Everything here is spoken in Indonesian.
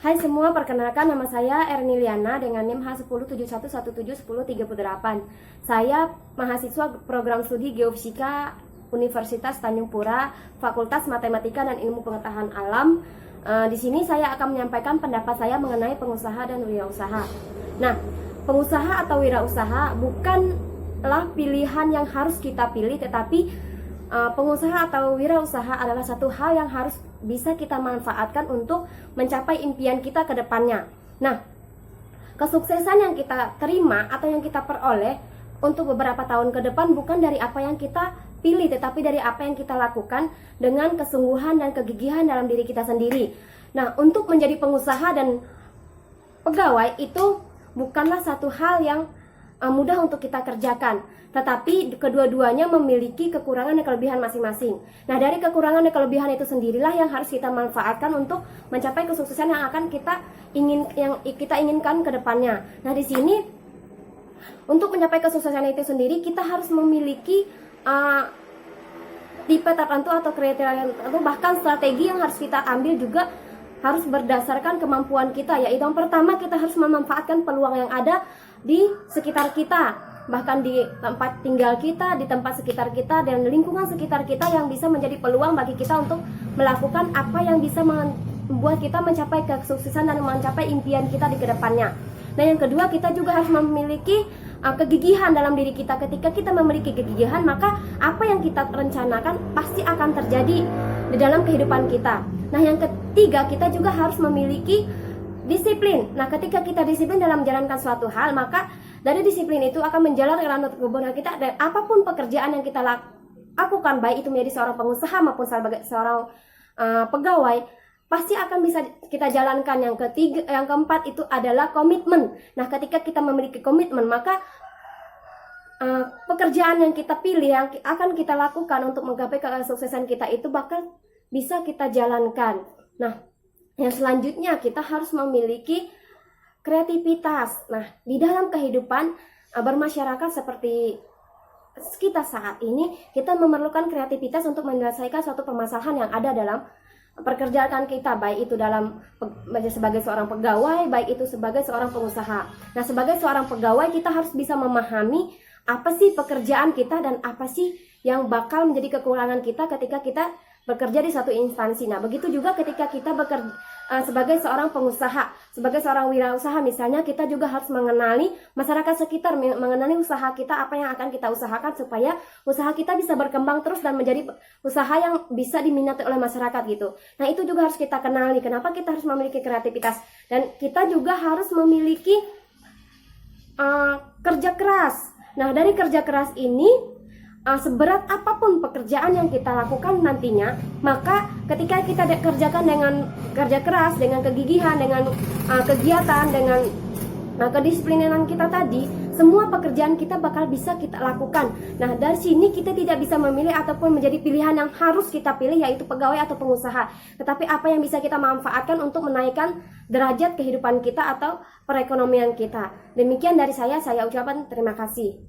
Hai semua, perkenalkan nama saya Erniliana dengan NIM H1071171038. Saya mahasiswa program studi Geofisika Universitas Tanjung Pura, Fakultas Matematika dan Ilmu Pengetahuan Alam. Di sini saya akan menyampaikan pendapat saya mengenai pengusaha dan wirausaha. Nah, pengusaha atau wirausaha bukanlah pilihan yang harus kita pilih, tetapi pengusaha atau wirausaha adalah satu hal yang harus bisa kita manfaatkan untuk mencapai impian kita ke depannya. Nah, kesuksesan yang kita terima atau yang kita peroleh untuk beberapa tahun ke depan bukan dari apa yang kita pilih, tetapi dari apa yang kita lakukan dengan kesungguhan dan kegigihan dalam diri kita sendiri. Nah, untuk menjadi pengusaha dan pegawai itu bukanlah satu hal yang mudah untuk kita kerjakan, tetapi kedua-duanya memiliki kekurangan dan kelebihan masing-masing. Nah, dari kekurangan dan kelebihan itu sendirilah yang harus kita manfaatkan untuk mencapai kesuksesan yang akan kita inginkan ke depannya. Nah, di sini untuk mencapai kesuksesan itu sendiri kita harus memiliki tipe tertentu atau kriteria tertentu, bahkan strategi yang harus kita ambil juga harus berdasarkan kemampuan kita, yaitu yang pertama kita harus memanfaatkan peluang yang ada di sekitar kita, bahkan di tempat tinggal kita, di tempat sekitar kita dan lingkungan sekitar kita yang bisa menjadi peluang bagi kita untuk melakukan apa yang bisa membuat kita mencapai kesuksesan dan mencapai impian kita di kedepannya. Nah, yang kedua, kita juga harus memiliki kegigihan dalam diri kita. Ketika kita memiliki kegigihan, maka apa yang kita rencanakan pasti akan terjadi di dalam kehidupan kita. Nah, yang ketiga, kita juga harus memiliki disiplin. Nah, ketika kita disiplin dalam menjalankan suatu hal, maka dari disiplin itu akan menjalankan kebenaran kita, dan apapun pekerjaan yang kita lakukan, baik itu menjadi seorang pengusaha maupun sebagai seorang pegawai, pasti akan bisa kita jalankan. Yang ketiga, yang keempat itu adalah komitmen. Nah, ketika kita memiliki komitmen, maka pekerjaan yang kita pilih, yang akan kita lakukan untuk menggapai kesuksesan kita itu bakal bisa kita jalankan. Nah, yang selanjutnya kita harus memiliki kreativitas. Nah, di dalam kehidupan bermasyarakat seperti kita saat ini, kita memerlukan kreativitas untuk menyelesaikan suatu permasalahan yang ada dalam pekerjaan kita, baik itu sebagai seorang pegawai, baik itu sebagai seorang pengusaha. Nah, sebagai seorang pegawai kita harus bisa memahami apa sih pekerjaan kita dan apa sih yang bakal menjadi kekurangan kita ketika kita bekerja di satu instansi. Nah, begitu juga ketika kita bekerja sebagai seorang pengusaha, sebagai seorang wirausaha misalnya, kita juga harus mengenali masyarakat sekitar, mengenali usaha kita, apa yang akan kita usahakan supaya usaha kita bisa berkembang terus dan menjadi usaha yang bisa diminati oleh masyarakat gitu. Nah, itu juga harus kita kenali. Kenapa kita harus memiliki kreativitas, dan kita juga harus memiliki kerja keras. Nah, dari kerja keras ini, seberat apapun pekerjaan yang kita lakukan nantinya, maka ketika kita kerjakan dengan kerja keras, dengan kegigihan, dengan kegiatan, dengan kedisiplinan kita tadi, semua pekerjaan kita bakal bisa kita lakukan. Nah, dari sini kita tidak bisa memilih ataupun menjadi pilihan yang harus kita pilih, yaitu pegawai atau pengusaha, tetapi apa yang bisa kita manfaatkan untuk menaikkan derajat kehidupan kita atau perekonomian kita. Demikian dari saya ucapkan terima kasih.